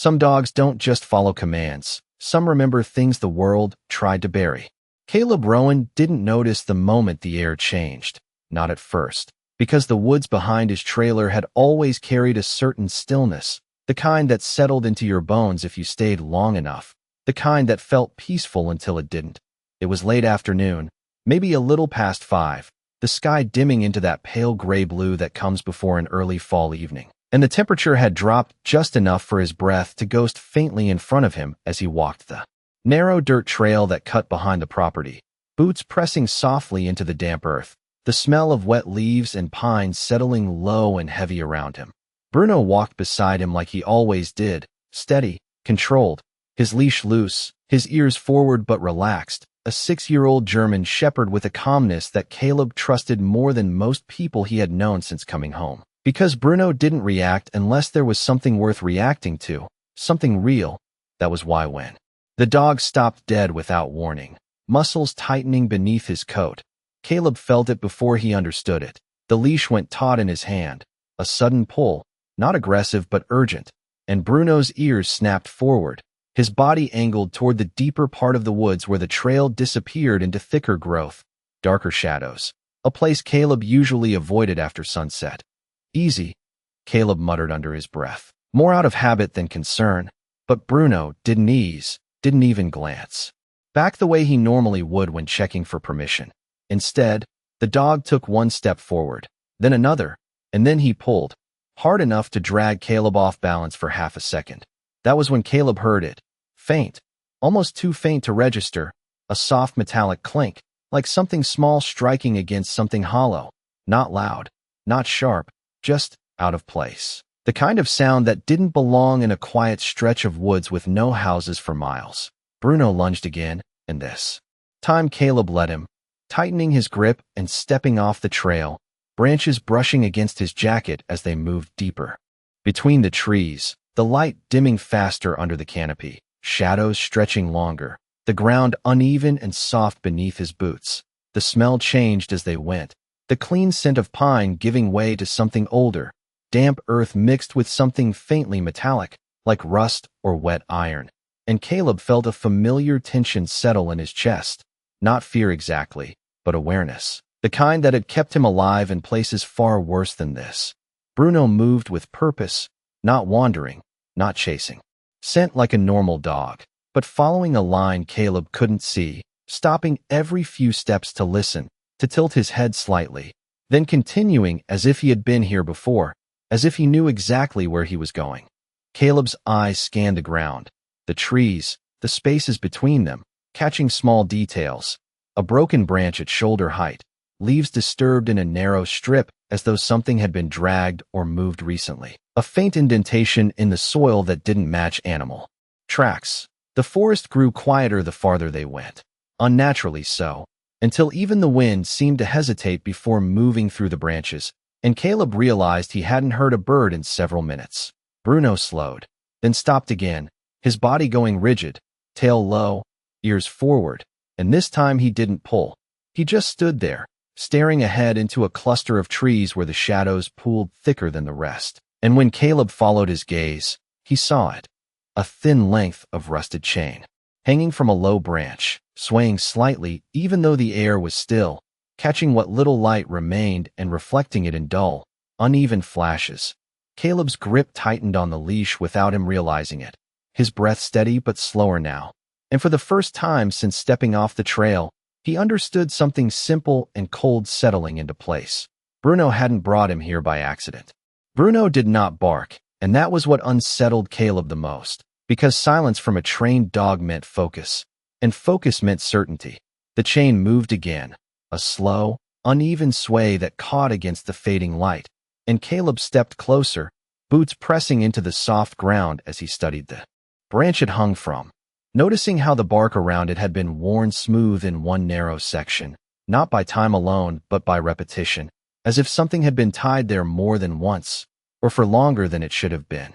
Some dogs don't just follow commands. Some remember things the world tried to bury. Caleb Rowan didn't notice the moment the air changed. Not at first. Because the woods behind his trailer had always carried a certain stillness, the kind that settled into your bones if you stayed long enough, the kind that felt peaceful until it didn't. It was late afternoon, maybe a little past 5, the sky dimming into that pale gray blue that comes before an early fall evening, and the temperature had dropped just enough for his breath to ghost faintly in front of him as he walked the narrow dirt trail that cut behind the property, boots pressing softly into the damp earth, the smell of wet leaves and pine settling low and heavy around him. Bruno walked beside him like he always did, steady, controlled, his leash loose, his ears forward but relaxed, a 6-year-old German shepherd with a calmness that Caleb trusted more than most people he had known since coming home. Because Bruno didn't react unless there was something worth reacting to, something real, that was why when the dog stopped dead without warning, muscles tightening beneath his coat, Caleb felt it before he understood it. The leash went taut in his hand, a sudden pull, not aggressive but urgent, and Bruno's ears snapped forward, his body angled toward the deeper part of the woods where the trail disappeared into thicker growth, darker shadows, a place Caleb usually avoided after sunset. Easy, Caleb muttered under his breath, more out of habit than concern, but Bruno didn't ease, didn't even glance back the way he normally would when checking for permission. Instead, the dog took one step forward, then another, and then he pulled, hard enough to drag Caleb off balance for half a second. That was when Caleb heard it, faint, almost too faint to register, a soft metallic clink, like something small striking against something hollow, not loud, not sharp, just out of place. The kind of sound that didn't belong in a quiet stretch of woods with no houses for miles. Bruno lunged again, and this time Caleb let him, tightening his grip and stepping off the trail, branches brushing against his jacket as they moved deeper. Between the trees, the light dimming faster under the canopy, shadows stretching longer, the ground uneven and soft beneath his boots. The smell changed as they went, the clean scent of pine giving way to something older, damp earth mixed with something faintly metallic, like rust or wet iron. And Caleb felt a familiar tension settle in his chest. Not fear exactly, but awareness. The kind that had kept him alive in places far worse than this. Bruno moved with purpose, not wandering, not chasing. Scent like a normal dog, but following a line Caleb couldn't see, stopping every few steps to listen, to tilt his head slightly, then continuing as if he had been here before, as if he knew exactly where he was going. Caleb's eyes scanned the ground, the trees, the spaces between them, catching small details. A broken branch at shoulder height, leaves disturbed in a narrow strip as though something had been dragged or moved recently. A faint indentation in the soil that didn't match animal tracks. The forest grew quieter the farther they went, unnaturally so, until even the wind seemed to hesitate before moving through the branches, and Caleb realized he hadn't heard a bird in several minutes. Bruno slowed, then stopped again, his body going rigid, tail low, ears forward, and this time he didn't pull. He just stood there, staring ahead into a cluster of trees where the shadows pooled thicker than the rest. And when Caleb followed his gaze, he saw it. A thin length of rusted chain, hanging from a low branch, swaying slightly even though the air was still, catching what little light remained and reflecting it in dull, uneven flashes. Caleb's grip tightened on the leash without him realizing it, his breath steady but slower now. And for the first time since stepping off the trail, he understood something simple and cold settling into place. Bruno hadn't brought him here by accident. Bruno did not bark, and that was what unsettled Caleb the most, because silence from a trained dog meant focus, and focus meant certainty. The chain moved again, a slow, uneven sway that caught against the fading light, and Caleb stepped closer, boots pressing into the soft ground as he studied the branch it hung from, noticing how the bark around it had been worn smooth in one narrow section, not by time alone but by repetition, as if something had been tied there more than once, or for longer than it should have been.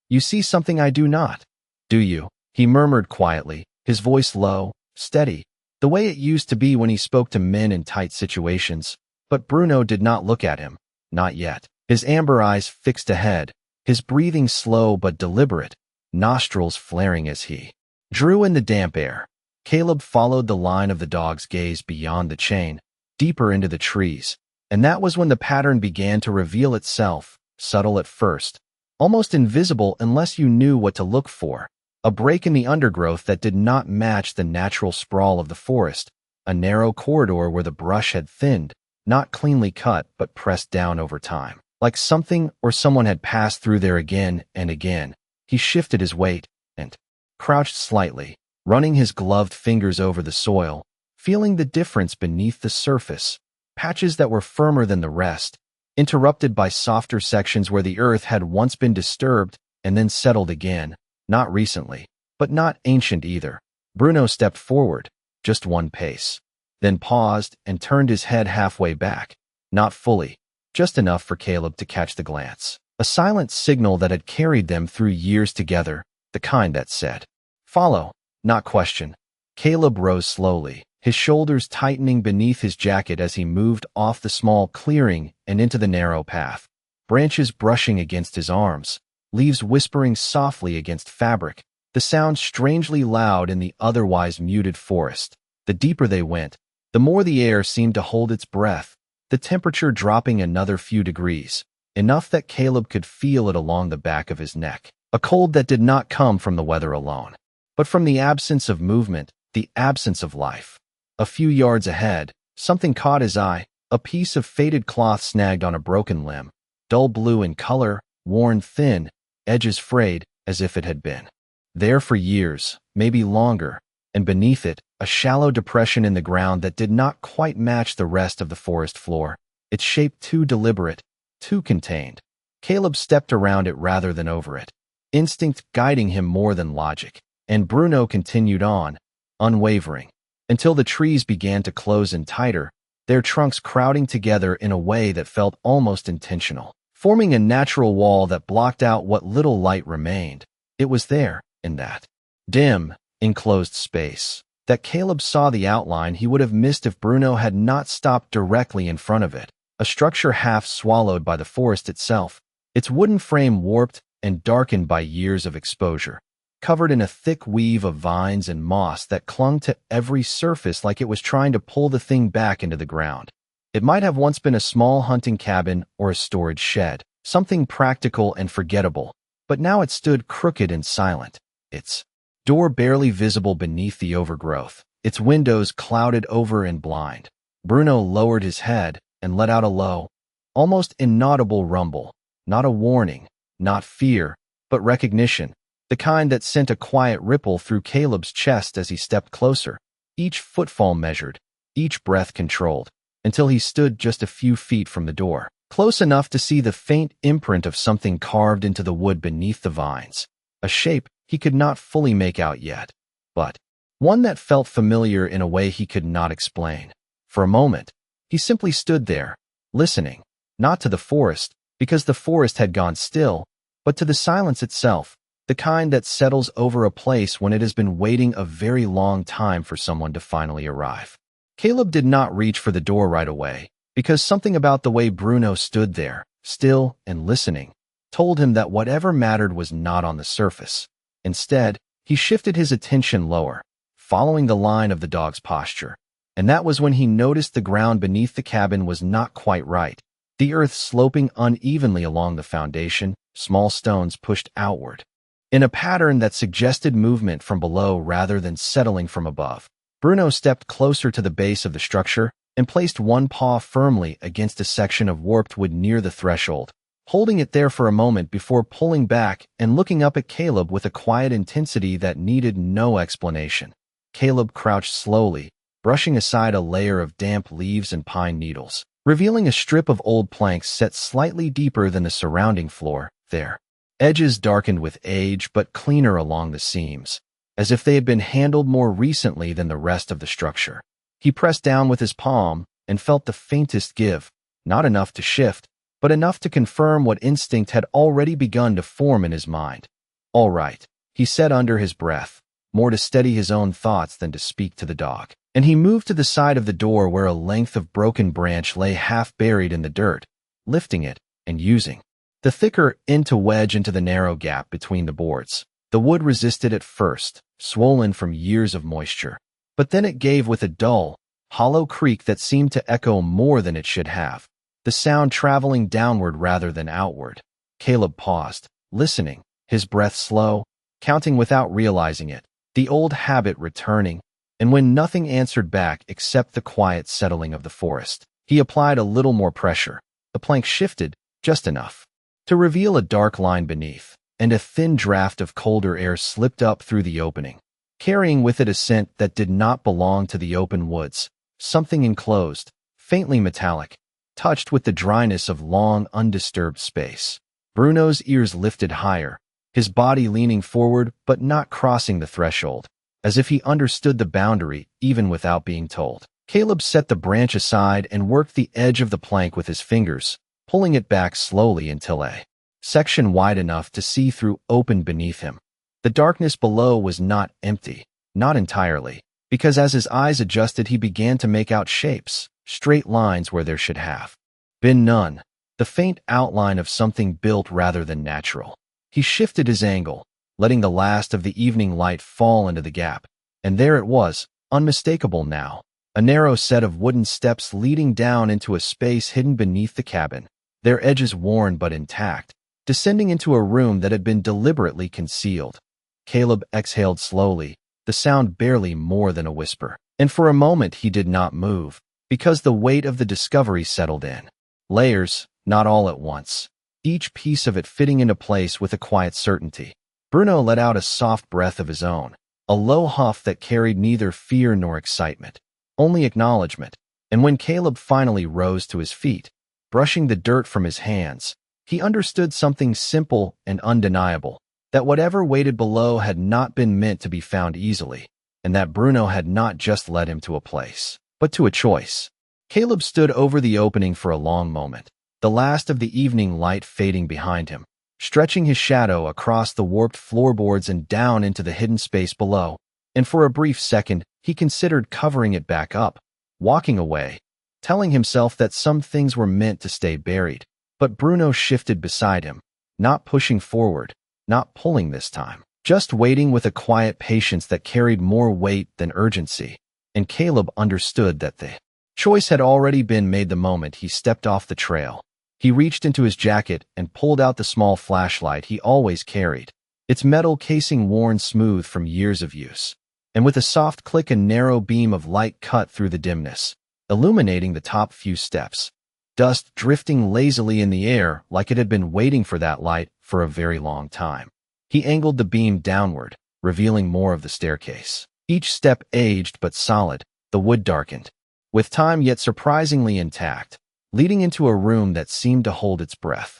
"You see something I do not, do you?" he murmured quietly, his voice low, steady, the way it used to be when he spoke to men in tight situations. But Bruno did not look at him, not yet. His amber eyes fixed ahead, his breathing slow but deliberate, nostrils flaring as he drew in the damp air. Caleb followed the line of the dog's gaze beyond the chain, deeper into the trees, and that was when the pattern began to reveal itself, subtle at first, almost invisible unless you knew what to look for. A break in the undergrowth that did not match the natural sprawl of the forest, a narrow corridor where the brush had thinned, not cleanly cut but pressed down over time. Like something or someone had passed through there again and again. He shifted his weight and crouched slightly, running his gloved fingers over the soil, feeling the difference beneath the surface. Patches that were firmer than the rest, interrupted by softer sections where the earth had once been disturbed and then settled again. Not recently, but not ancient either. Bruno stepped forward, just one pace, then paused and turned his head halfway back. Not fully, just enough for Caleb to catch the glance. A silent signal that had carried them through years together, the kind that said, "Follow, not question." Caleb rose slowly, his shoulders tightening beneath his jacket as he moved off the small clearing and into the narrow path. Branches brushing against his arms, leaves whispering softly against fabric, the sound strangely loud in the otherwise muted forest. The deeper they went, the more the air seemed to hold its breath, the temperature dropping another few degrees, enough that Caleb could feel it along the back of his neck. A cold that did not come from the weather alone, but from the absence of movement, the absence of life. A few yards ahead, something caught his eye, a piece of faded cloth snagged on a broken limb, dull blue in color, worn thin, edges frayed as if it had been there for years, maybe longer, and beneath it, a shallow depression in the ground that did not quite match the rest of the forest floor, its shape too deliberate, too contained. Caleb stepped around it rather than over it, instinct guiding him more than logic, and Bruno continued on, unwavering, until the trees began to close in tighter, their trunks crowding together in a way that felt almost intentional, forming a natural wall that blocked out what little light remained. It was there, in that dim, enclosed space, that Caleb saw the outline he would have missed if Bruno had not stopped directly in front of it, a structure half swallowed by the forest itself, its wooden frame warped and darkened by years of exposure, covered in a thick weave of vines and moss that clung to every surface like it was trying to pull the thing back into the ground. It might have once been a small hunting cabin or a storage shed, something practical and forgettable, but now it stood crooked and silent, its door barely visible beneath the overgrowth, its windows clouded over and blind. Bruno lowered his head and let out a low, almost inaudible rumble, not a warning, not fear, but recognition, the kind that sent a quiet ripple through Caleb's chest as he stepped closer, each footfall measured, each breath controlled, until he stood just a few feet from the door, close enough to see the faint imprint of something carved into the wood beneath the vines, a shape he could not fully make out yet, but one that felt familiar in a way he could not explain. For a moment, he simply stood there, listening, not to the forest, because the forest had gone still, but to the silence itself, the kind that settles over a place when it has been waiting a very long time for someone to finally arrive. Caleb did not reach for the door right away, because something about the way Bruno stood there, still and listening, told him that whatever mattered was not on the surface. Instead, he shifted his attention lower, following the line of the dog's posture, and that was when he noticed the ground beneath the cabin was not quite right, the earth sloping unevenly along the foundation, small stones pushed outward, in a pattern that suggested movement from below rather than settling from above. Bruno stepped closer to the base of the structure and placed one paw firmly against a section of warped wood near the threshold, holding it there for a moment before pulling back and looking up at Caleb with a quiet intensity that needed no explanation. Caleb crouched slowly, brushing aside a layer of damp leaves and pine needles, revealing a strip of old planks set slightly deeper than the surrounding floor, their edges darkened with age but cleaner along the seams, as if they had been handled more recently than the rest of the structure. He pressed down with his palm and felt the faintest give, not enough to shift, but enough to confirm what instinct had already begun to form in his mind. "All right," he said under his breath, more to steady his own thoughts than to speak to the dog. And he moved to the side of the door where a length of broken branch lay half buried in the dirt, lifting it and using the thicker end to wedge into the narrow gap between the boards. The wood resisted at first, swollen from years of moisture. But then it gave with a dull, hollow creak that seemed to echo more than it should have, the sound traveling downward rather than outward. Caleb paused, listening, his breath slow, counting without realizing it, the old habit returning, and when nothing answered back except the quiet settling of the forest, he applied a little more pressure. The plank shifted, just enough to reveal a dark line beneath, and a thin draft of colder air slipped up through the opening, carrying with it a scent that did not belong to the open woods, something enclosed, faintly metallic, touched with the dryness of long, undisturbed space. Bruno's ears lifted higher, his body leaning forward but not crossing the threshold, as if he understood the boundary even without being told. Caleb set the branch aside and worked the edge of the plank with his fingers, pulling it back slowly until a section wide enough to see through opened beneath him. The darkness below was not empty, not entirely, because as his eyes adjusted he began to make out shapes, straight lines where there should have been none, the faint outline of something built rather than natural. He shifted his angle, letting the last of the evening light fall into the gap, and there it was, unmistakable now, a narrow set of wooden steps leading down into a space hidden beneath the cabin, their edges worn but intact, descending into a room that had been deliberately concealed. Caleb exhaled slowly, the sound barely more than a whisper, and for a moment he did not move, because the weight of the discovery settled in. Layers, not all at once, each piece of it fitting into place with a quiet certainty. Bruno let out a soft breath of his own, a low huff that carried neither fear nor excitement, only acknowledgement, and when Caleb finally rose to his feet, brushing the dirt from his hands, he understood something simple and undeniable, that whatever waited below had not been meant to be found easily, and that Bruno had not just led him to a place, but to a choice. Caleb stood over the opening for a long moment, the last of the evening light fading behind him, stretching his shadow across the warped floorboards and down into the hidden space below, and for a brief second he considered covering it back up, walking away, telling himself that some things were meant to stay buried. But Bruno shifted beside him, not pushing forward, not pulling this time, just waiting with a quiet patience that carried more weight than urgency, and Caleb understood that the choice had already been made the moment he stepped off the trail. He reached into his jacket and pulled out the small flashlight he always carried, its metal casing worn smooth from years of use, and with a soft click a narrow beam of light cut through the dimness, illuminating the top few steps, dust drifting lazily in the air like it had been waiting for that light for a very long time. He angled the beam downward, revealing more of the staircase. Each step aged but solid, the wood darkened, with time yet surprisingly intact, leading into a room that seemed to hold its breath.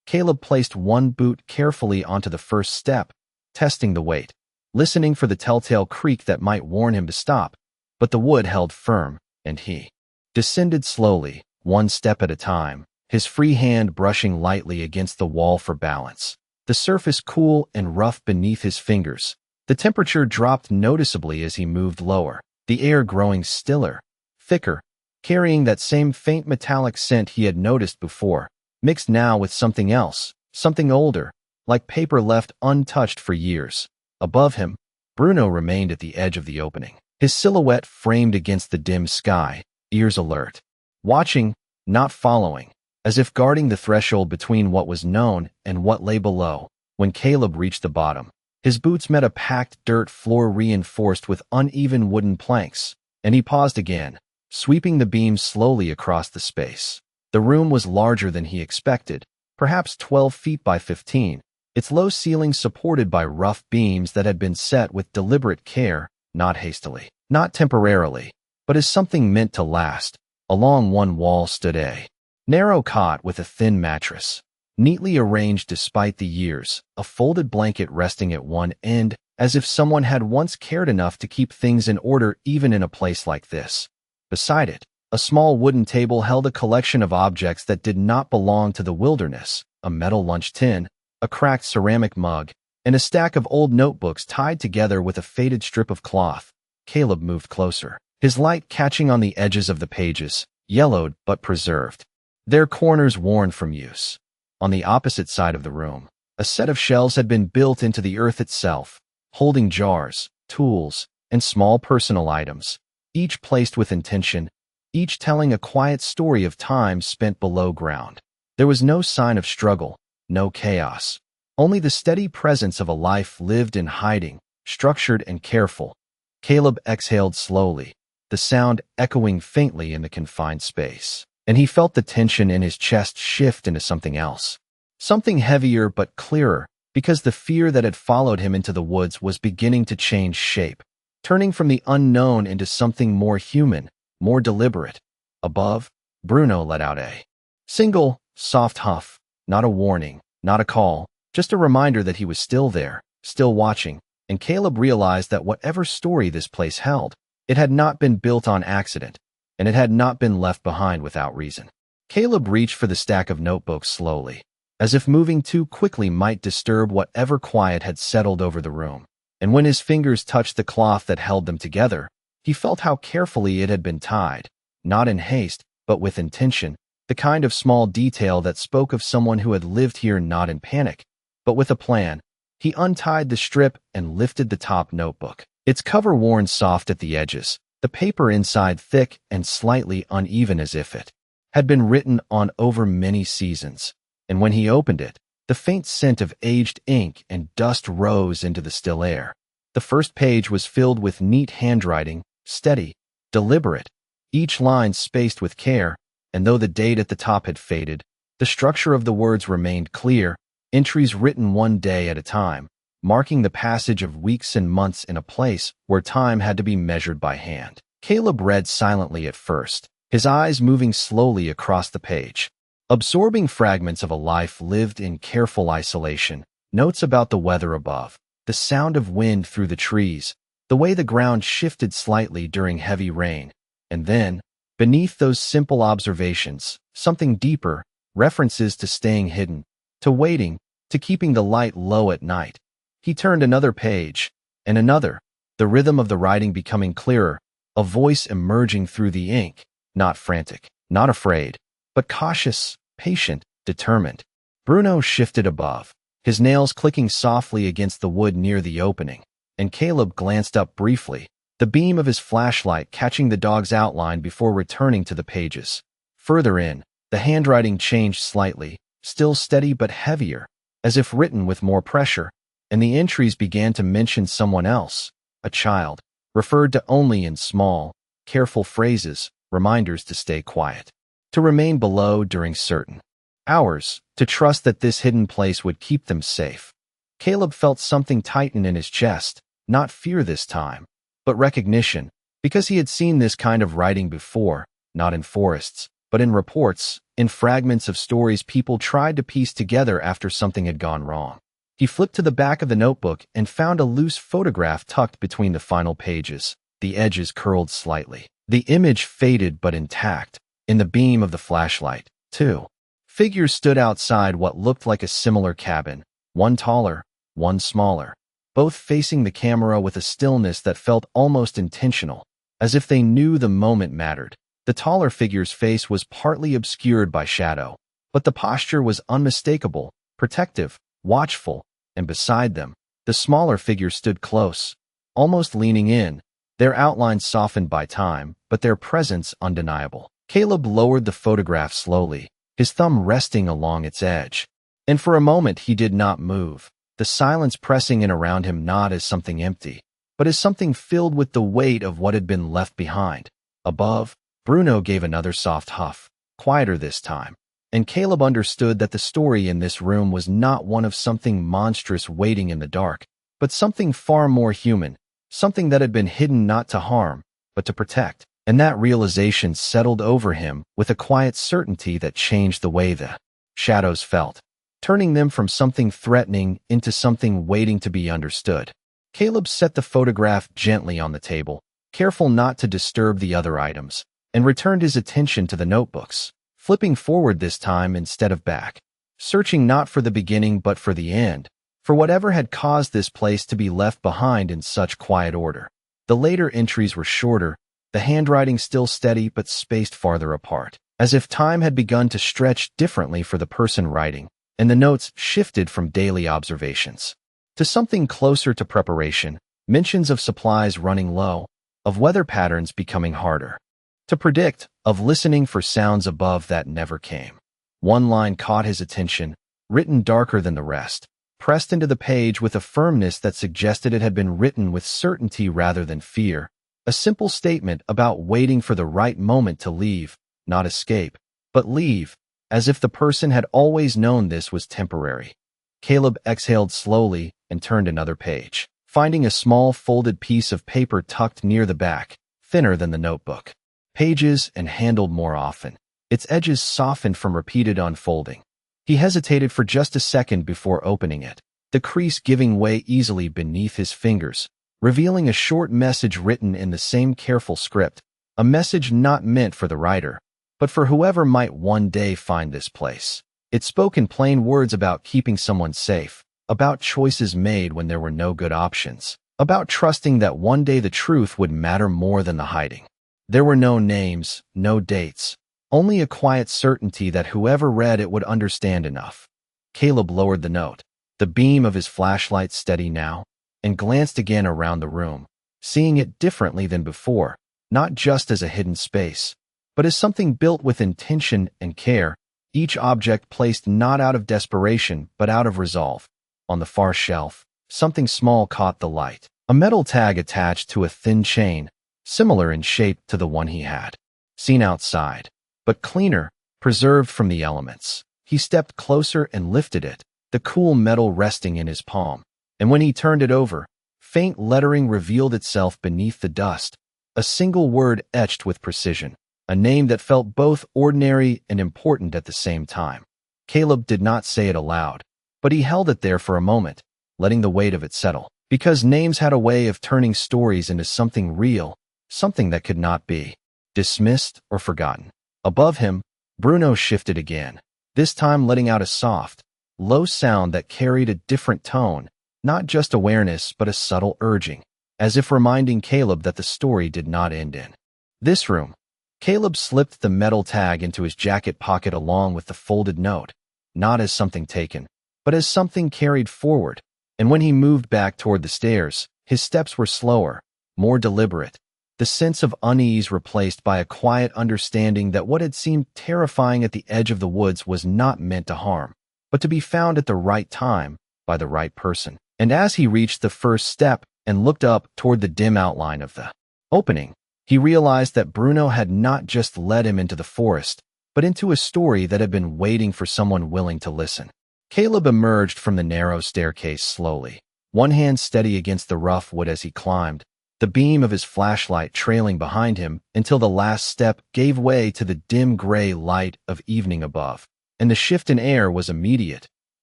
Caleb placed one boot carefully onto the first step, testing the weight, listening for the telltale creak that might warn him to stop, but the wood held firm, and he descended slowly, one step at a time, his free hand brushing lightly against the wall for balance. The surface cool and rough beneath his fingers. The temperature dropped noticeably as he moved lower, the air growing stiller, thicker, carrying that same faint metallic scent he had noticed before, mixed now with something else, something older, like paper left untouched for years. Above him, Bruno remained at the edge of the opening, his silhouette framed against the dim sky, ears alert, watching, not following, as if guarding the threshold between what was known and what lay below. When Caleb reached the bottom, his boots met a packed dirt floor reinforced with uneven wooden planks, and he paused again, sweeping the beam slowly across the space. The room was larger than he expected, perhaps 12 feet by 15, its low ceiling supported by rough beams that had been set with deliberate care, not hastily, not temporarily, but as something meant to last. Along one wall stood a narrow cot with a thin mattress, neatly arranged despite the years, a folded blanket resting at one end, as if someone had once cared enough to keep things in order even in a place like this. Beside it, a small wooden table held a collection of objects that did not belong to the wilderness, a metal lunch tin, a cracked ceramic mug, and a stack of old notebooks tied together with a faded strip of cloth. Caleb moved closer, his light catching on the edges of the pages, yellowed but preserved, their corners worn from use. On the opposite side of the room, A set of shelves had been built into the earth itself, holding jars, tools, and small personal items, each placed with intention, each telling a quiet story of time spent below ground. There was no sign of struggle, no chaos, only the steady presence of a life lived in hiding, structured and careful. Caleb exhaled slowly, the sound echoing faintly in the confined space, and he felt the tension in his chest shift into something else. Something heavier but clearer, because the fear that had followed him into the woods was beginning to change shape, turning from the unknown into something more human, more deliberate. Above, Bruno let out a single, soft huff, not a warning, not a call, just a reminder that he was still there, still watching, and Caleb realized that whatever story this place held, it had not been built on accident, and it had not been left behind without reason. Caleb reached for the stack of notebooks slowly, as if moving too quickly might disturb whatever quiet had settled over the room. And when his fingers touched the cloth that held them together, he felt how carefully it had been tied, not in haste, but with intention, the kind of small detail that spoke of someone who had lived here not in panic, but with a plan. He untied the strip and lifted the top notebook, its cover worn soft at the edges, the paper inside thick and slightly uneven as if it had been written on over many seasons. And when he opened it, the faint scent of aged ink and dust rose into the still air. The first page was filled with neat handwriting, steady, deliberate, each line spaced with care, and though the date at the top had faded, the structure of the words remained clear, entries written one day at a time, marking the passage of weeks and months in a place where time had to be measured by hand. Caleb read silently at first, his eyes moving slowly across the page, absorbing fragments of a life lived in careful isolation, notes about the weather above, the sound of wind through the trees, the way the ground shifted slightly during heavy rain, and then, beneath those simple observations, something deeper, references to staying hidden, to waiting, to keeping the light low at night. He turned another page, and another, the rhythm of the writing becoming clearer, a voice emerging through the ink, not frantic, not afraid, but cautious, patient, determined. Bruno shifted above, his nails clicking softly against the wood near the opening, and Caleb glanced up briefly, the beam of his flashlight catching the dog's outline before returning to the pages. Further in, the handwriting changed slightly, still steady but heavier, as if written with more pressure, and the entries began to mention someone else, a child, referred to only in small, careful phrases, reminders to stay quiet, to remain below during certain hours, to trust that this hidden place would keep them safe. Caleb felt something tighten in his chest, not fear this time, but recognition, because he had seen this kind of writing before, not in forests, but in reports, in fragments of stories people tried to piece together after something had gone wrong. He flipped to the back of the notebook and found a loose photograph tucked between the final pages, the edges curled slightly. The image faded but intact. In the beam of the flashlight, two figures stood outside what looked like a similar cabin, one taller, one smaller, both facing the camera with a stillness that felt almost intentional, as if they knew the moment mattered. The taller figure's face was partly obscured by shadow, but the posture was unmistakable, protective, watchful, and beside them, the smaller figure stood close, almost leaning in, their outlines softened by time, but their presence undeniable. Caleb lowered the photograph slowly, his thumb resting along its edge, and for a moment he did not move, the silence pressing in around him not as something empty, but as something filled with the weight of what had been left behind. Above, Bruno gave another soft huff, quieter this time, and Caleb understood that the story in this room was not one of something monstrous waiting in the dark, but something far more human, something that had been hidden not to harm, but to protect. And that realization settled over him with a quiet certainty that changed the way the shadows felt, turning them from something threatening into something waiting to be understood. Caleb set the photograph gently on the table, careful not to disturb the other items, and returned his attention to the notebooks, flipping forward this time instead of back, searching not for the beginning but for the end, for whatever had caused this place to be left behind in such quiet order. The later entries were shorter, the handwriting still steady but spaced farther apart, as if time had begun to stretch differently for the person writing, and the notes shifted from daily observations to something closer to preparation, mentions of supplies running low, of weather patterns becoming harder to predict, of listening for sounds above that never came. One line caught his attention, written darker than the rest, pressed into the page with a firmness that suggested it had been written with certainty rather than fear. A simple statement about waiting for the right moment to leave, not escape, but leave, as if the person had always known this was temporary. Caleb exhaled slowly and turned another page, finding a small folded piece of paper tucked near the back, thinner than the notebook. Pages and handled more often, its edges softened from repeated unfolding. He hesitated for just a second before opening it, the crease giving way easily beneath his fingers, revealing a short message written in the same careful script, a message not meant for the writer, but for whoever might one day find this place. It spoke in plain words about keeping someone safe, about choices made when there were no good options, about trusting that one day the truth would matter more than the hiding. There were no names, no dates, only a quiet certainty that whoever read it would understand enough. Caleb lowered the note, the beam of his flashlight steady now, and glanced again around the room, seeing it differently than before, not just as a hidden space, but as something built with intention and care, each object placed not out of desperation but out of resolve. On the far shelf, something small caught the light, a metal tag attached to a thin chain, similar in shape to the one he had seen outside, but cleaner, preserved from the elements. He stepped closer and lifted it, the cool metal resting in his palm, and when he turned it over, faint lettering revealed itself beneath the dust, a single word etched with precision, a name that felt both ordinary and important at the same time. Caleb did not say it aloud, but he held it there for a moment, letting the weight of it settle, because names had a way of turning stories into something real, something that could not be dismissed or forgotten. Above him, Bruno shifted again, this time letting out a soft, low sound that carried a different tone, not just awareness but a subtle urging, as if reminding Caleb that the story did not end in this room. Caleb slipped the metal tag into his jacket pocket along with the folded note, not as something taken, but as something carried forward, and when he moved back toward the stairs, his steps were slower, more deliberate, the sense of unease replaced by a quiet understanding that what had seemed terrifying at the edge of the woods was not meant to harm, but to be found at the right time, by the right person. And as he reached the first step and looked up toward the dim outline of the opening, he realized that Bruno had not just led him into the forest, but into a story that had been waiting for someone willing to listen. Caleb emerged from the narrow staircase slowly, one hand steady against the rough wood as he climbed, the beam of his flashlight trailing behind him until the last step gave way to the dim gray light of evening above, and the shift in air was immediate,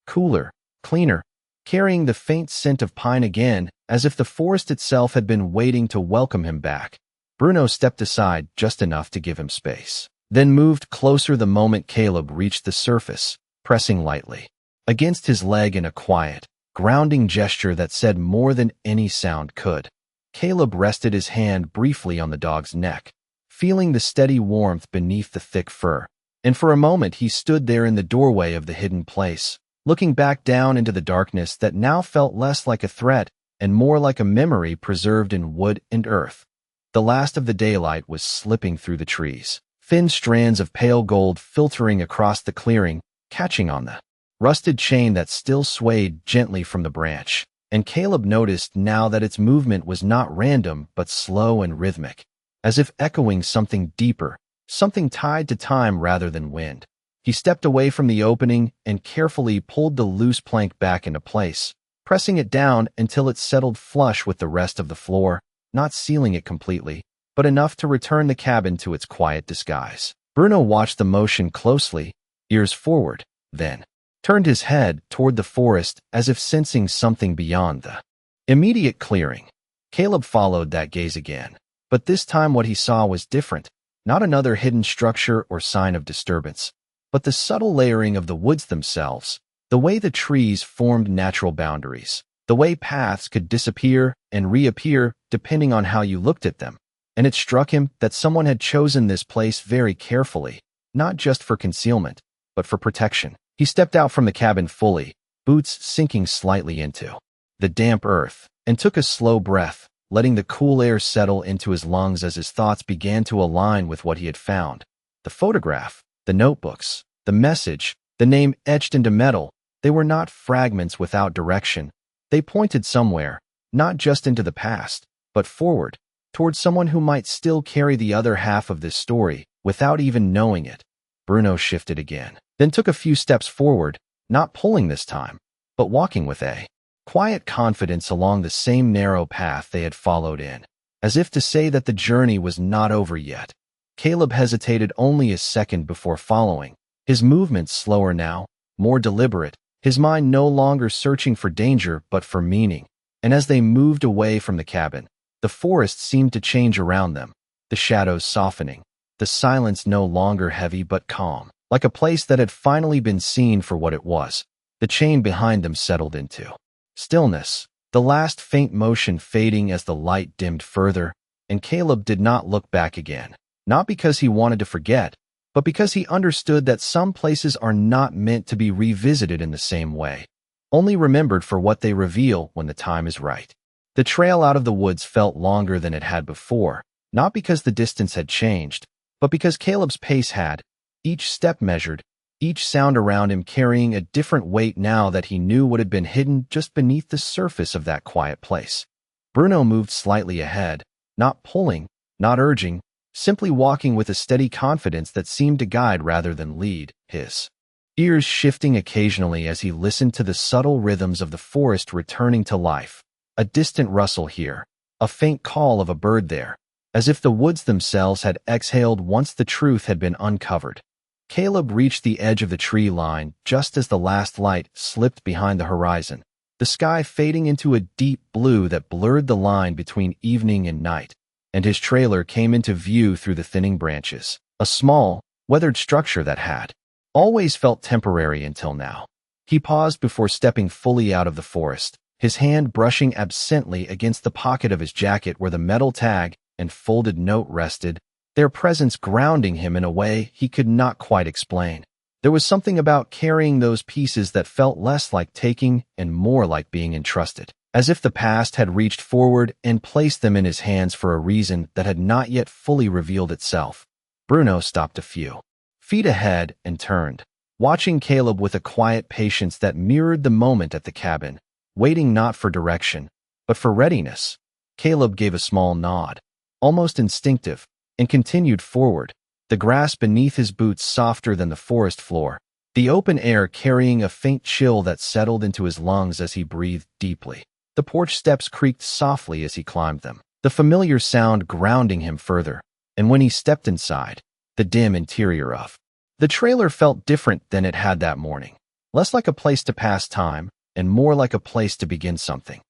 cooler, cleaner, carrying the faint scent of pine again, as if the forest itself had been waiting to welcome him back. Bruno stepped aside just enough to give him space, then moved closer the moment Caleb reached the surface, pressing lightly against his leg in a quiet, grounding gesture that said more than any sound could. Caleb rested his hand briefly on the dog's neck, feeling the steady warmth beneath the thick fur, and for a moment he stood there in the doorway of the hidden place, looking back down into the darkness that now felt less like a threat and more like a memory preserved in wood and earth. The last of the daylight was slipping through the trees, thin strands of pale gold filtering across the clearing, catching on the rusted chain that still swayed gently from the branch. And Caleb noticed now that its movement was not random but slow and rhythmic, as if echoing something deeper, something tied to time rather than wind. He stepped away from the opening and carefully pulled the loose plank back into place, pressing it down until it settled flush with the rest of the floor, not sealing it completely, but enough to return the cabin to its quiet disguise. Bruno watched the motion closely, ears forward, then turned his head toward the forest as if sensing something beyond the immediate clearing. Caleb followed that gaze again, but this time what he saw was different, not another hidden structure or sign of disturbance, but the subtle layering of the woods themselves, the way the trees formed natural boundaries, the way paths could disappear and reappear depending on how you looked at them. And it struck him that someone had chosen this place very carefully, not just for concealment, but for protection. He stepped out from the cabin fully, boots sinking slightly into the damp earth, and took a slow breath, letting the cool air settle into his lungs as his thoughts began to align with what he had found. The photograph, the notebooks, the message, the name etched into metal, they were not fragments without direction. They pointed somewhere, not just into the past, but forward, towards someone who might still carry the other half of this story, without even knowing it. Bruno shifted again, then took a few steps forward, not pulling this time, but walking with a quiet confidence along the same narrow path they had followed in, as if to say that the journey was not over yet. Caleb hesitated only a second before following, his movements slower now, more deliberate, his mind no longer searching for danger but for meaning. And as they moved away from the cabin, the forest seemed to change around them, the shadows softening, the silence no longer heavy but calm, like a place that had finally been seen for what it was. The chain behind them settled into stillness, the last faint motion fading as the light dimmed further, and Caleb did not look back again, not because he wanted to forget, but because he understood that some places are not meant to be revisited in the same way, only remembered for what they reveal when the time is right. The trail out of the woods felt longer than it had before, not because the distance had changed, but because Caleb's pace had, each step measured, each sound around him carrying a different weight now that he knew what had been hidden just beneath the surface of that quiet place. Bruno moved slightly ahead, not pulling, not urging, simply walking with a steady confidence that seemed to guide rather than lead, his ears shifting occasionally as he listened to the subtle rhythms of the forest returning to life. A distant rustle here, a faint call of a bird there, as if the woods themselves had exhaled once the truth had been uncovered. Caleb reached the edge of the tree line just as the last light slipped behind the horizon, the sky fading into a deep blue that blurred the line between evening and night, and his trailer came into view through the thinning branches, a small, weathered structure that had always felt temporary until now. He paused before stepping fully out of the forest, his hand brushing absently against the pocket of his jacket where the metal tag and folded note rested, their presence grounding him in a way he could not quite explain. There was something about carrying those pieces that felt less like taking and more like being entrusted, as if the past had reached forward and placed them in his hands for a reason that had not yet fully revealed itself. Bruno stopped a few feet ahead and turned, watching Caleb with a quiet patience that mirrored the moment at the cabin, waiting not for direction, but for readiness. Caleb gave a small nod, almost instinctive, and continued forward, the grass beneath his boots softer than the forest floor, the open air carrying a faint chill that settled into his lungs as he breathed deeply. The porch steps creaked softly as he climbed them, the familiar sound grounding him further, and when he stepped inside, the dim interior of the trailer felt different than it had that morning, less like a place to pass time, and more like a place to begin something.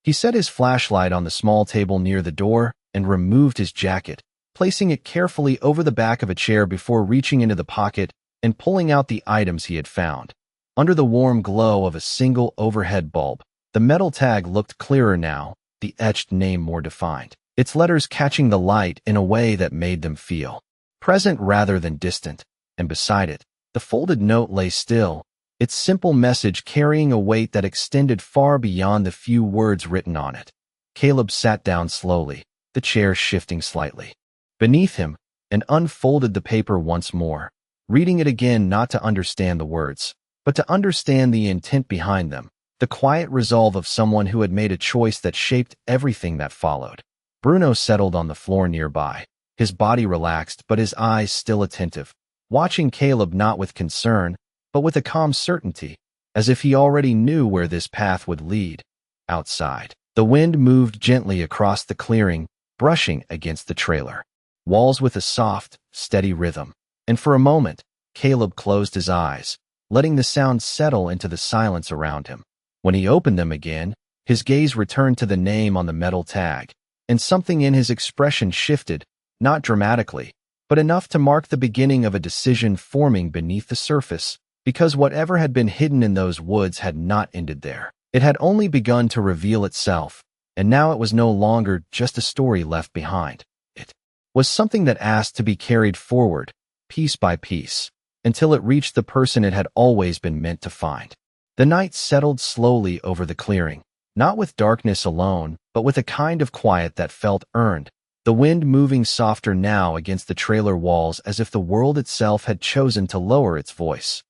He set his flashlight on the small table near the door and removed his jacket, placing it carefully over the back of a chair before reaching into the pocket and pulling out the items he had found. Under the warm glow of a single overhead bulb, the metal tag looked clearer now, the etched name more defined, its letters catching the light in a way that made them feel present rather than distant, and beside it, the folded note lay still, its simple message carrying a weight that extended far beyond the few words written on it. Caleb sat down slowly, the chair shifting slightly beneath him, and unfolded the paper once more, reading it again not to understand the words, but to understand the intent behind them, the quiet resolve of someone who had made a choice that shaped everything that followed. Bruno settled on the floor nearby, his body relaxed but his eyes still attentive, watching Caleb not with concern, but with a calm certainty, as if he already knew where this path would lead. Outside, the wind moved gently across the clearing, brushing against the trailer walls with a soft, steady rhythm, and for a moment, Caleb closed his eyes, letting the sound settle into the silence around him. When he opened them again, his gaze returned to the name on the metal tag, and something in his expression shifted, not dramatically, but enough to mark the beginning of a decision forming beneath the surface, because whatever had been hidden in those woods had not ended there. It had only begun to reveal itself, and now it was no longer just a story left behind. It was something that asked to be carried forward, piece by piece, until it reached the person it had always been meant to find. The night settled slowly over the clearing, not with darkness alone, but with a kind of quiet that felt earned, the wind moving softer now against the trailer walls as if the world itself had chosen to lower its voice.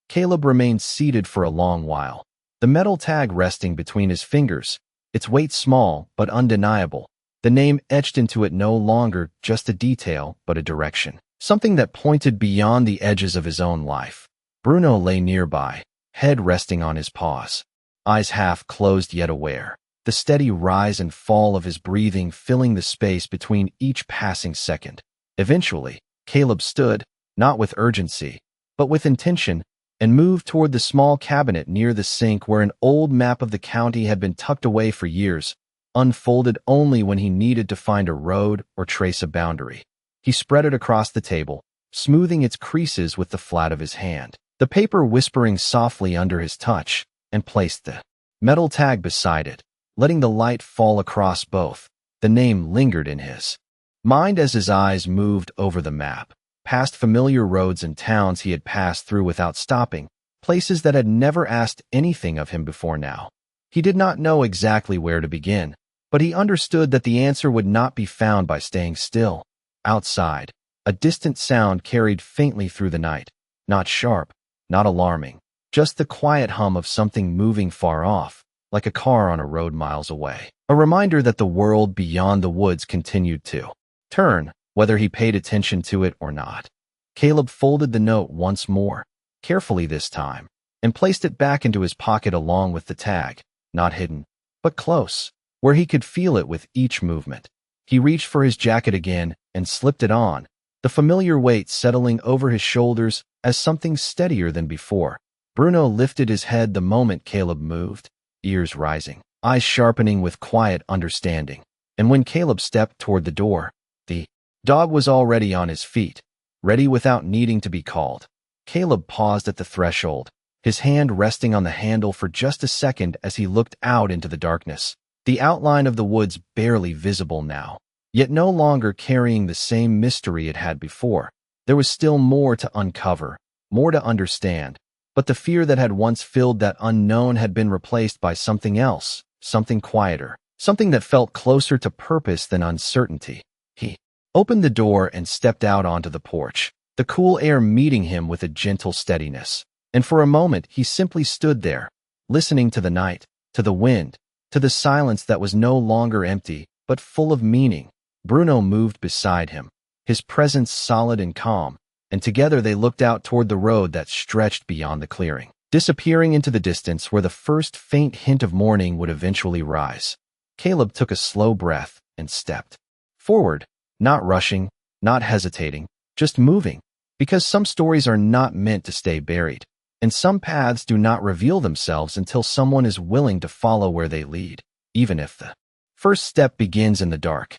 Caleb remained seated for a long while, the metal tag resting between his fingers, its weight small but undeniable, the name etched into it no longer just a detail but a direction, something that pointed beyond the edges of his own life. Bruno lay nearby, head resting on his paws, eyes half closed yet aware, the steady rise and fall of his breathing filling the space between each passing second. Eventually, Caleb stood, not with urgency, but with intention, and moved toward the small cabinet near the sink where an old map of the county had been tucked away for years, unfolded only when he needed to find a road or trace a boundary. He spread it across the table, smoothing its creases with the flat of his hand, the paper whispering softly under his touch, and placed the metal tag beside it, letting the light fall across both. The name lingered in his mind as his eyes moved over the map, past familiar roads and towns he had passed through without stopping, places that had never asked anything of him before now. He did not know exactly where to begin, but he understood that the answer would not be found by staying still. Outside, a distant sound carried faintly through the night, not sharp, not alarming, just the quiet hum of something moving far off, like a car on a road miles away. A reminder that the world beyond the woods continued to turn, whether he paid attention to it or not. Caleb folded the note once more, carefully this time, and placed it back into his pocket along with the tag, not hidden, but close, where he could feel it with each movement. He reached for his jacket again and slipped it on, the familiar weight settling over his shoulders as something steadier than before. Bruno lifted his head the moment Caleb moved, ears rising, eyes sharpening with quiet understanding. And when Caleb stepped toward the door, the dog was already on his feet, ready without needing to be called. Caleb paused at the threshold, his hand resting on the handle for just a second as he looked out into the darkness, the outline of the woods barely visible now, yet no longer carrying the same mystery it had before. There was still more to uncover, more to understand, but the fear that had once filled that unknown had been replaced by something else, something quieter, something that felt closer to purpose than uncertainty. He opened the door and stepped out onto the porch, the cool air meeting him with a gentle steadiness. And for a moment he simply stood there, listening to the night, to the wind, to the silence that was no longer empty, but full of meaning. Bruno moved beside him, his presence solid and calm, and together they looked out toward the road that stretched beyond the clearing, disappearing into the distance where the first faint hint of morning would eventually rise. Caleb took a slow breath and stepped forward, not rushing, not hesitating, just moving, because some stories are not meant to stay buried, and some paths do not reveal themselves until someone is willing to follow where they lead, even if the first step begins in the dark.